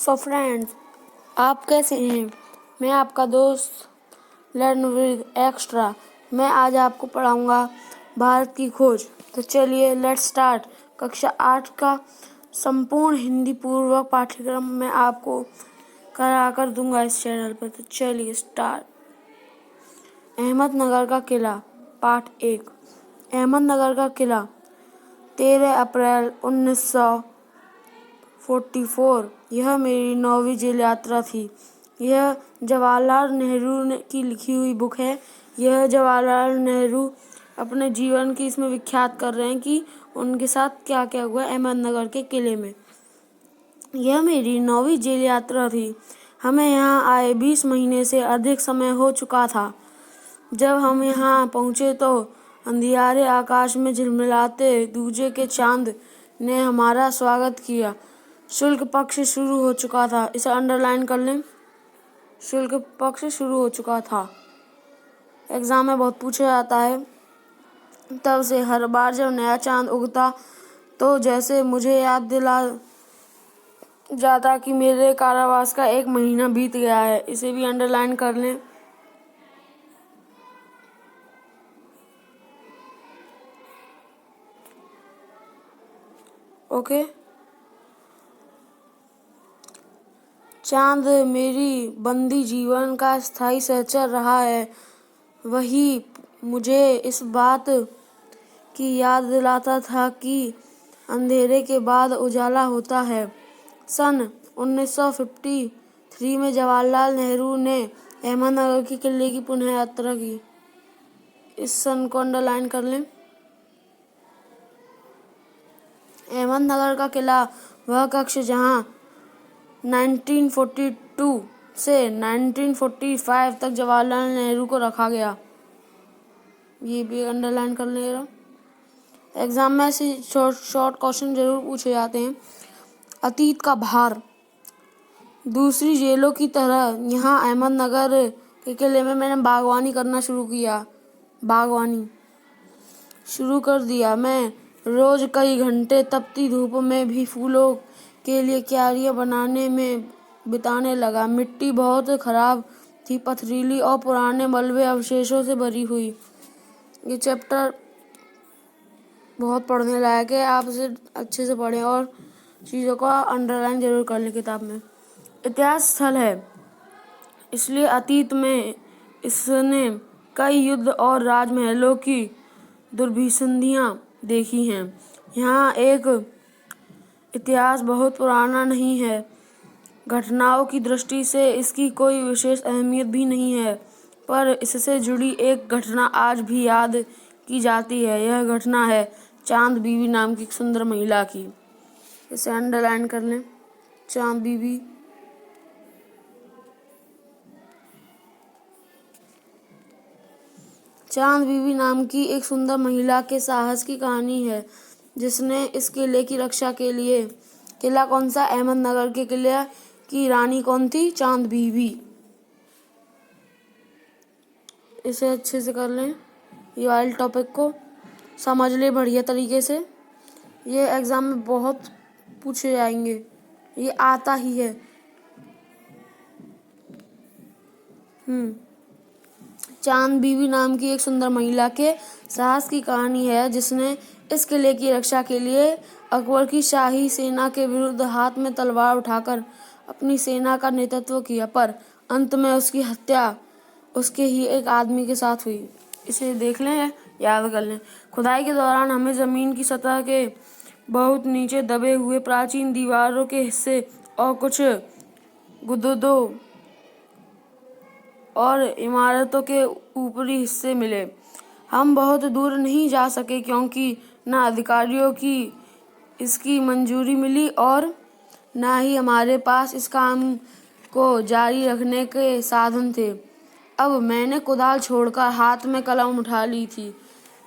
So friends, आप कैसे हैं? मैं आपका दोस्त लर्न विद एक्स्ट्रा। मैं आज आपको पढ़ाऊंगा भारत की खोज। तो चलिए लेट्स स्टार्ट। कक्षा 8 का संपूर्ण हिंदी पूर्वक पाठ्यक्रम मैं आपको करा कर दूंगा इस चैनल पर। तो चलिए स्टार्ट। अहमदनगर का किला, पाठ 1। अहमदनगर का किला 13 अप्रैल 1944। यह मेरी 9वीं जेल यात्रा थी। यह जवाहरलाल नेहरू की लिखी हुई बुक है। यह जवाहरलाल नेहरू अपने जीवन की इसमें विख्यात कर रहे हैं कि उनके साथ क्या क्या हुआ अहमदनगर के किले में। यह मेरी 9वीं जेल यात्रा थी। हमें यहाँ आए 20 महीने से अधिक समय हो चुका था। जब हम यहाँ पहुँचे तो अंधियारे आकाश में झिलमिलाते दूजे के चांद ने हमारा स्वागत किया। शुल्क पक्ष शुरू हो चुका था। इसे अंडरलाइन कर लें। शुल्क पक्ष शुरू हो चुका था। एग्जाम में बहुत पूछा जाता है। तब से हर बार जब नया चांद उगता तो जैसे मुझे याद दिला जाता कि मेरे कारावास का 1 महीना बीत गया है। इसे भी अंडरलाइन कर लें। ओके। चांद मेरी बंदी जीवन का स्थायी सहचर रहा है। वही मुझे इस बात की याद दिलाता था कि अंधेरे के बाद उजाला होता है। सन 1953 में जवाहरलाल नेहरू ने अहमदनगर के किले की पुनः यात्रा की। इस सन को अंडरलाइन कर लें। अहमदनगर का किला वह कक्ष जहां 1942 से 1945 तक जवाहरलाल नेहरू को रखा गया। ये भी अंडरलाइन कर ले रहा। एग्जाम में ऐसे शॉर्ट क्वेश्चन जरूर पूछे जाते हैं। अतीत का भार। दूसरी जेलों की तरह यहाँ अहमदनगर के किले में मैंने बागवानी करना शुरू किया। बागवानी शुरू कर दिया। मैं रोज कई घंटे तपती धूप में भी फूलों के लिए क्यारियां बनाने में बिताने लगा। मिट्टी बहुत खराब थी, पथरीली और पुराने मलबे अवशेषों से भरी हुई। ये चैप्टर बहुत पढ़ने लायक है। आप इसे अच्छे से पढ़ें और चीज़ों को अंडरलाइन जरूर कर लें किताब में। इतिहास स्थल है, इसलिए अतीत में इसने कई युद्ध और राजमहलों की दुर्भिसंधियां देखी हैं। यहाँ एक इतिहास बहुत पुराना नहीं है। घटनाओं की दृष्टि से इसकी कोई विशेष अहमियत भी नहीं है, पर इससे जुड़ी एक घटना आज भी याद की जाती है। यह घटना है चांद बीबी नाम की एक सुंदर महिला की। इसे अंडरलाइन कर लें। चांद बीबी। चांद बीबी नाम की एक सुंदर महिला के साहस की कहानी है, जिसने इस किले की रक्षा के लिए। किला कौन सा? अहमदनगर के किले की रानी कौन थी? चांद बीबी। इसे अच्छे से कर लें। ये वाले टॉपिक को समझ ले बढ़िया तरीके से। ये एग्जाम में बहुत पूछे जाएंगे, ये आता ही है। चांद बीबी नाम की एक सुंदर महिला के साहस की कहानी है, जिसने इस किले की रक्षा के लिए अकबर की शाही सेना के विरुद्ध हाथ में तलवार उठाकर अपनी सेना का नेतृत्व किया, पर अंत में उसकी हत्या उसके ही एक आदमी के साथ हुई। इसे देख लें, याद कर लें। खुदाई के दौरान हमें जमीन की सतह के बहुत नीचे दबे हुए प्राचीन दीवारों के हिस्से और कुछ गुदों और इमारतों के ऊपरी हिस्से मिले। हम बहुत दूर नहीं जा सके क्योंकि न अधिकारियों की इसकी मंजूरी मिली और न ही हमारे पास इस काम को जारी रखने के साधन थे। अब मैंने कुदाल छोड़कर हाथ में कलम उठा ली थी,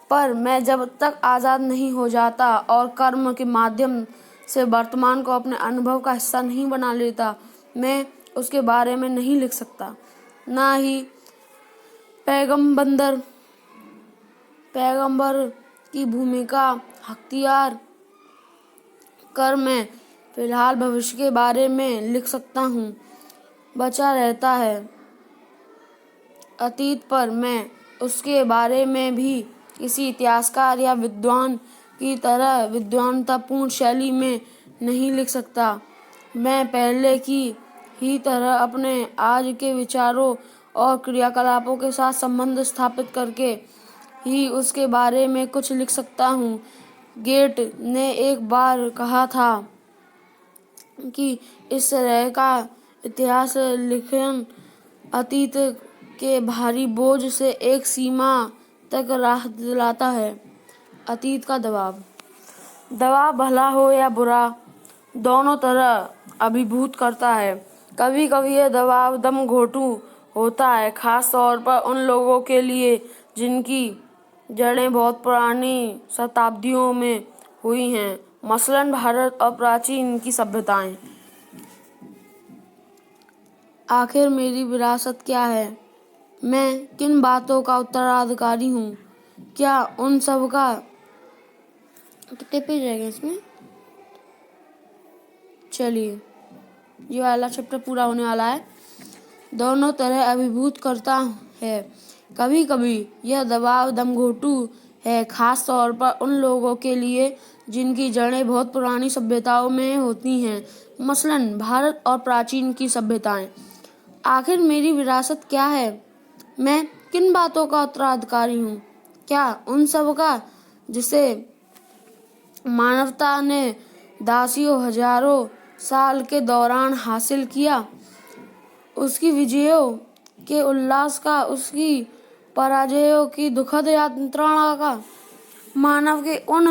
पर मैं जब तक आज़ाद नहीं हो जाता और कर्म के माध्यम से वर्तमान को अपने अनुभव का हिस्सा नहीं बना लेता, मैं उसके बारे में नहीं लिख सकता। ना ही पैगंबर की भूमिका अख्तियार कर मैं फिलहाल भविष्य के बारे में लिख सकता हूँ। बचा रहता है अतीत पर मैं उसके बारे में भी किसी इतिहासकार या विद्वान की तरह विद्वानतापूर्ण शैली में नहीं लिख सकता। मैं पहले की ही तरह अपने आज के विचारों और क्रियाकलापों के साथ संबंध स्थापित करके ही उसके बारे में कुछ लिख सकता हूँ। गेट ने एक बार कहा था कि इस तरह का इतिहास लिखन अतीत के भारी बोझ से एक सीमा तक राहत दिलाता है। अतीत का दबाव भला हो या बुरा, दोनों तरह अभिभूत करता है। कभी कभी यह दबाव दम घोंटू होता है, खास तौर पर उन लोगों के लिए जिनकी जड़ें बहुत पुरानी शताब्दियों में हुई हैं, मसलन भारत और प्राचीन की सभ्यताएं। आखिर मेरी विरासत क्या है? मैं किन बातों का उत्तराधिकारी हूँ? क्या उन सब का कितने पेज रह गए इसमें? चलिए, ये वाला चैप्टर पूरा होने वाला है। दोनों तरह अभिभूत करता है। कभी कभी यह दबाव दमघोंटू है, खास तौर पर उन लोगों के लिए जिनकी जड़ें बहुत पुरानी सभ्यताओं में होती हैं, मसलन भारत और प्राचीन की सभ्यताएं। आखिर मेरी विरासत क्या है? मैं किन बातों का उत्तराधिकारी हूँ? क्या उन सब का जिसे मानवता ने दासियों हजारों साल के दौरान हासिल किया, उसकी विजयों के उल्लास का, उसकी पराजयों की दुखद यंत्रणा का, मानव के उन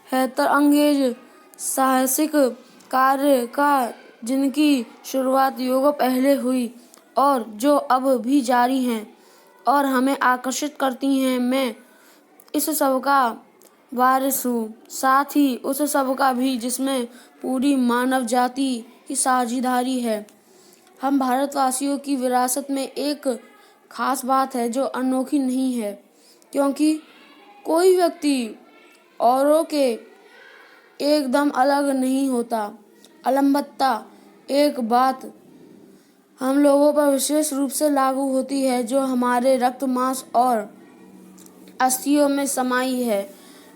हैरतअंगेज साहसिक कार्य का जिनकी शुरुआत युगों पहले हुई और जो अब भी जारी हैं और हमें आकर्षित करती हैं। मैं इस सब का वारिस हूँ, साथ ही उस सब का भी जिसमें पूरी मानव जाति की साझेदारी है। हम भारतवासियों की विरासत में एक खास बात है जो अनोखी नहीं है, क्योंकि कोई व्यक्ति औरों के एकदम अलग नहीं होता। अलबत्ता एक बात हम लोगों पर विशेष रूप से लागू होती है जो हमारे रक्त, मांस और अस्थियों में समाई है।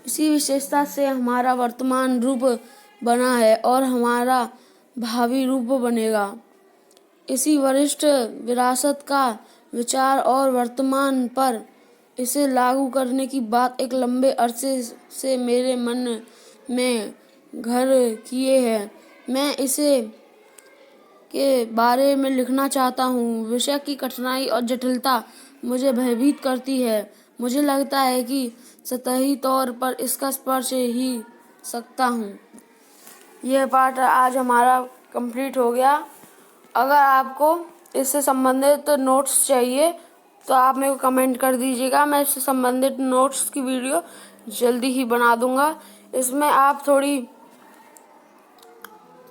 इसी विशेषता से हमारा वर्तमान रूप बना है और हमारा भावी रूप बनेगा। इसी वरिष्ठ विरासत का विचार और वर्तमान पर इसे लागू करने की बात एक लंबे अरसे से मेरे मन में घर किए है। मैं इसे के बारे में लिखना चाहता हूँ। विषय की कठिनाई और जटिलता मुझे भयभीत करती है। मुझे लगता है कि सतही तौर पर इसका स्पर्श ही सकता हूँ। यह पाठ आज हमारा कंप्लीट हो गया। अगर आपको इससे संबंधित नोट्स चाहिए तो आप मेरे को कमेंट कर दीजिएगा। मैं इससे संबंधित नोट्स की वीडियो जल्दी ही बना दूंगा। इसमें आप थोड़ी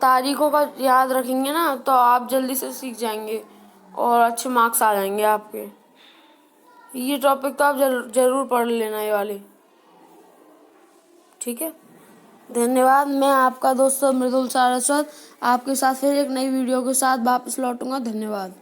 तारीखों का याद रखेंगे ना, तो आप जल्दी से सीख जाएंगे और अच्छे मार्क्स आ जाएंगे आपके। ये टॉपिक तो आप जरूर पढ़ लेना, ये वाले। ठीक है, धन्यवाद। मैं आपका दोस्त मृदुल सारस्वत आपके साथ फिर एक नई वीडियो के साथ वापस लौटूंगा। धन्यवाद।